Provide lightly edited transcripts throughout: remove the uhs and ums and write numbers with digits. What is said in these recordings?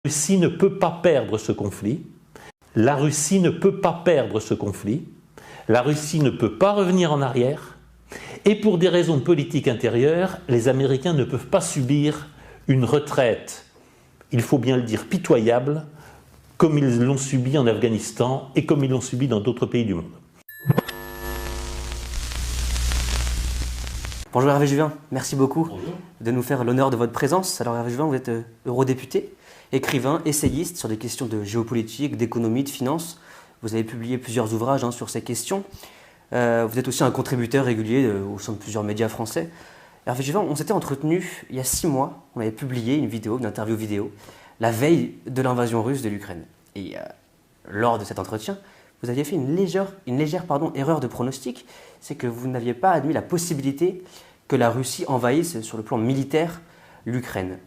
La Russie ne peut pas perdre ce conflit. La Russie ne peut pas perdre ce conflit. La Russie ne peut pas revenir en arrière. Et pour des raisons politiques intérieures, les Américains ne peuvent pas subir une retraite, il faut bien le dire, pitoyable, comme ils l'ont subi en Afghanistan et comme ils l'ont subi dans d'autres pays du monde. Bonjour Hervé Juvin, merci beaucoup de nous faire l'honneur de votre présence. Alors Hervé Juvin, vous êtes eurodéputé, écrivain, essayiste sur des questions de géopolitique, d'économie, de finance. Vous avez publié plusieurs ouvrages sur ces questions. Vous êtes aussi un contributeur régulier au sein de plusieurs médias français. Hervé Juvin, on s'était entretenu il y a 6 mois, on avait publié une interview vidéo, la veille de l'invasion russe de l'Ukraine. Et lors de cet entretien, vous aviez fait une légère erreur de pronostic, c'est que vous n'aviez pas admis la possibilité que la Russie envahisse sur le plan militaire l'Ukraine.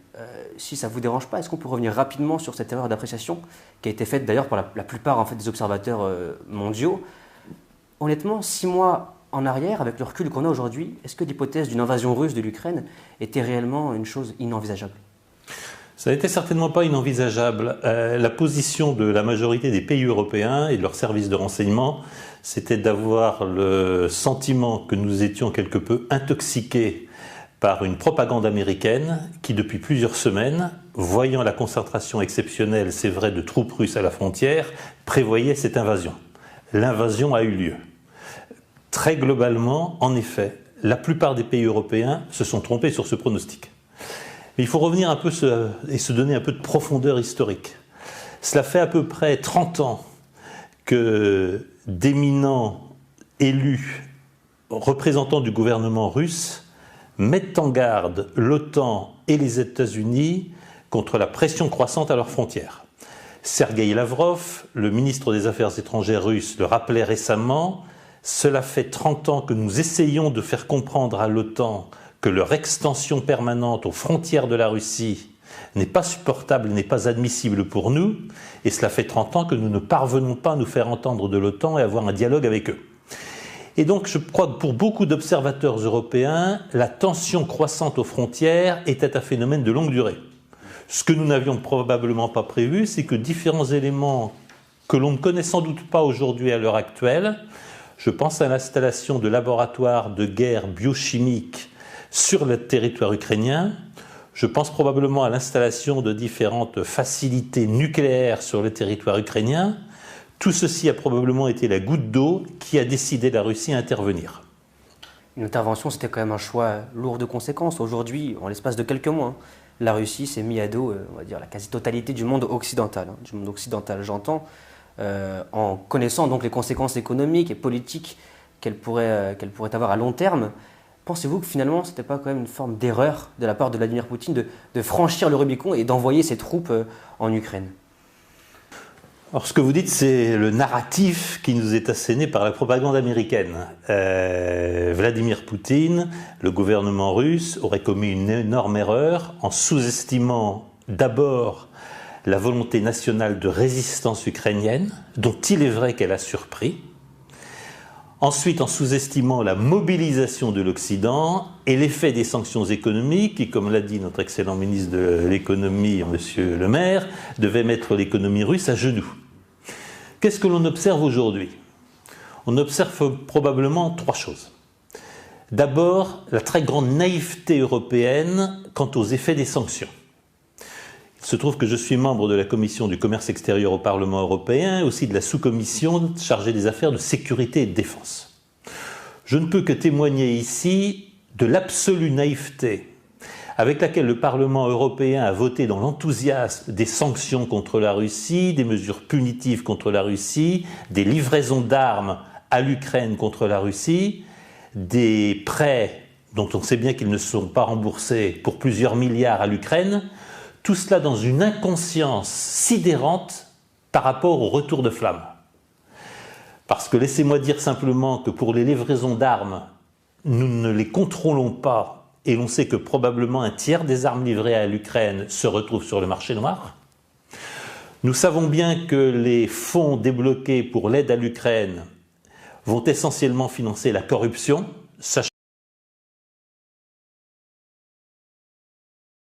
Si ça ne vous dérange pas, est-ce qu'on peut revenir rapidement sur cette erreur d'appréciation qui a été faite d'ailleurs par la plupart des observateurs mondiaux? Honnêtement, 6 mois en arrière, avec le recul qu'on a aujourd'hui, est-ce que l'hypothèse d'une invasion russe de l'Ukraine était réellement une chose inenvisageable? Ça n'était certainement pas inenvisageable. La position de la majorité des pays européens et de leurs services de renseignement, c'était d'avoir le sentiment que nous étions quelque peu intoxiqués par une propagande américaine qui, depuis plusieurs semaines, voyant la concentration exceptionnelle, c'est vrai, de troupes russes à la frontière, prévoyait cette invasion. L'invasion a eu lieu. Très globalement, en effet, la plupart des pays européens se sont trompés sur ce pronostic. Mais il faut revenir un peu et se donner un peu de profondeur historique. Cela fait à peu près 30 ans que d'éminents élus, représentants du gouvernement russe, mettent en garde l'OTAN et les États-Unis contre la pression croissante à leurs frontières. Sergueï Lavrov, le ministre des Affaires étrangères russe, le rappelait récemment, cela fait 30 ans que nous essayons de faire comprendre à l'OTAN que leur extension permanente aux frontières de la Russie n'est pas supportable, n'est pas admissible pour nous, et cela fait 30 ans que nous ne parvenons pas à nous faire entendre de l'OTAN et avoir un dialogue avec eux. Et donc je crois que pour beaucoup d'observateurs européens, la tension croissante aux frontières était un phénomène de longue durée. Ce que nous n'avions probablement pas prévu, c'est que différents éléments que l'on ne connaît sans doute pas aujourd'hui à l'heure actuelle, je pense à l'installation de laboratoires de guerre biochimiques sur le territoire ukrainien, je pense probablement à l'installation de différentes facilités nucléaires sur le territoire ukrainien. Tout ceci a probablement été la goutte d'eau qui a décidé la Russie à intervenir. Une intervention, c'était quand même un choix lourd de conséquences. Aujourd'hui, en l'espace de quelques mois, la Russie s'est mise à dos, on va dire, la quasi-totalité du monde occidental. Du monde occidental, j'entends, en connaissant donc les conséquences économiques et politiques qu'elle pourrait avoir à long terme. Pensez-vous que finalement, ce n'était pas quand même une forme d'erreur de la part de Vladimir Poutine de franchir le Rubicon et d'envoyer ses troupes en Ukraine? Alors ce que vous dites, c'est le narratif qui nous est asséné par la propagande américaine. Vladimir Poutine, le gouvernement russe, aurait commis une énorme erreur en sous-estimant d'abord la volonté nationale de résistance ukrainienne, dont il est vrai qu'elle a surpris. Ensuite, en sous-estimant la mobilisation de l'Occident et l'effet des sanctions économiques qui, comme l'a dit notre excellent ministre de l'économie, M. Le Maire, devait mettre l'économie russe à genoux. Qu'est-ce que l'on observe aujourd'hui? On observe probablement 3 choses. D'abord, la très grande naïveté européenne quant aux effets des sanctions. Il se trouve que je suis membre de la commission du commerce extérieur au Parlement européen et aussi de la sous-commission chargée des affaires de sécurité et de défense. Je ne peux que témoigner ici de l'absolue naïveté avec laquelle le Parlement européen a voté dans l'enthousiasme des sanctions contre la Russie, des mesures punitives contre la Russie, des livraisons d'armes à l'Ukraine contre la Russie, des prêts dont on sait bien qu'ils ne sont pas remboursés pour plusieurs milliards à l'Ukraine. Tout cela dans une inconscience sidérante par rapport au retour de flamme. Parce que laissez-moi dire simplement que pour les livraisons d'armes, nous ne les contrôlons pas et l'on sait que probablement un tiers des armes livrées à l'Ukraine se retrouvent sur le marché noir. Nous savons bien que les fonds débloqués pour l'aide à l'Ukraine vont essentiellement financer la corruption, sachant